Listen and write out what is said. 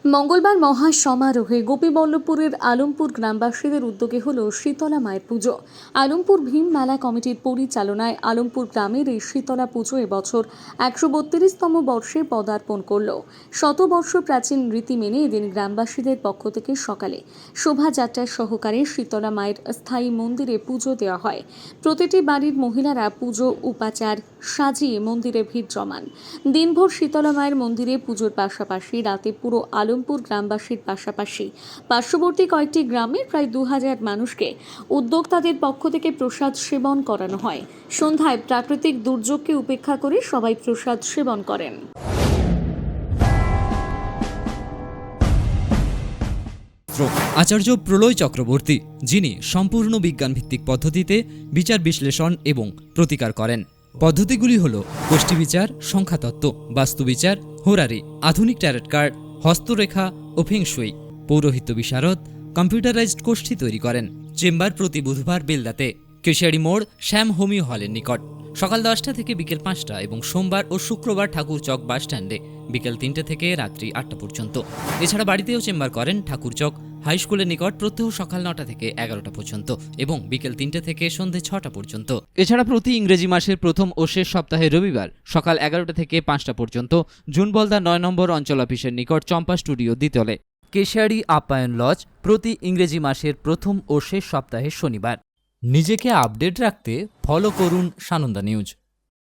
মঙ্গলবার মহা সমারোহে গোপীবল্লভপুরের আলমপুর গ্রামবাসীদের উদ্যোগে হল শীতলা মায়ের পুজো। আলমপুর ভীম মেলা কমিটির পরিচালনায় আলমপুর গ্রামের এই শীতলা পুজো এবছর 132তম বর্ষে পদার্পণ করল। শতবর্ষ প্রাচীন রীতি মেনে এদিন গ্রামবাসীদের পক্ষ থেকে সকালে শোভাযাত্রার সহকারে শীতলা মায়ের স্থায়ী মন্দিরে পুজো দেওয়া হয়। প্রতিটি বাড়ির মহিলারা পুজো উপাচার সাজিয়ে মন্দিরে ভিড় জমান। দিনভর শীতলা মায়ের মন্দিরে পুজোর পাশাপাশি রাতে পুরো আলমপুর গ্রামবাসীর পাশাপাশি পার্শ্ববর্তী কয়েকটি গ্রামের প্রায় 2000 মানুষকে উদ্যোক্তাদের পক্ষ থেকে প্রসাদ সেবন করানো হয়। সন্ধ্যায় প্রাকৃতিক দুর্যোগকে উপেক্ষা করে সবাই প্রসাদ সেবন করেন। আচার্য প্রলয় চক্রবর্তী, যিনি সম্পূর্ণ বিজ্ঞানভিত্তিক পদ্ধতিতে বিচার বিশ্লেষণ এবং প্রতিকার করেন। পদ্ধতিগুলি হল গোষ্ঠী বিচার, সংখ্যাতত্ত্ব, বাস্তুবিচার, হোরারি, আধুনিক ট্যারট কার্ড, হস্তরেখা ও ফেংশুই। পৌরোহিত্য বিশারদ কম্পিউটারাইজড গোষ্ঠী তৈরি করেন। চেম্বার প্রতি বুধবার বেলদাতে, কেশিয়ারি মোড়, শ্যাম হোমিও হলের নিকট, সকাল 10টা থেকে বিকেল 5টা এবং সোমবার ও শুক্রবার ঠাকুরচক বাসস্ট্যান্ডে বিকেল 3টে থেকে রাত্রি 8টা পর্যন্ত। এছাড়া বাড়িতেও চেম্বার করেন ঠাকুরচক হাই স্কুলের নিকট প্রত্যহ সকাল 9টা থেকে 11টা পর্যন্ত এবং বিকেল 3টে থেকে সন্ধে 6টা পর্যন্ত। এছাড়া প্রতি ইংরেজি মাসের প্রথম ও শেষ সপ্তাহে রবিবার সকাল 11টা থেকে 5টা পর্যন্ত জুনবলদা 9 নম্বর অঞ্চল অফিসের নিকট চম্পা স্টুডিও দ্বিতলে। কেশিয়ারি আপ্যায়ন লজ প্রতি ইংরেজি মাসের প্রথম ও শেষ সপ্তাহে শনিবার। নিজেকে আপডেট রাখতে ফলো করুন সানন্দা নিউজ।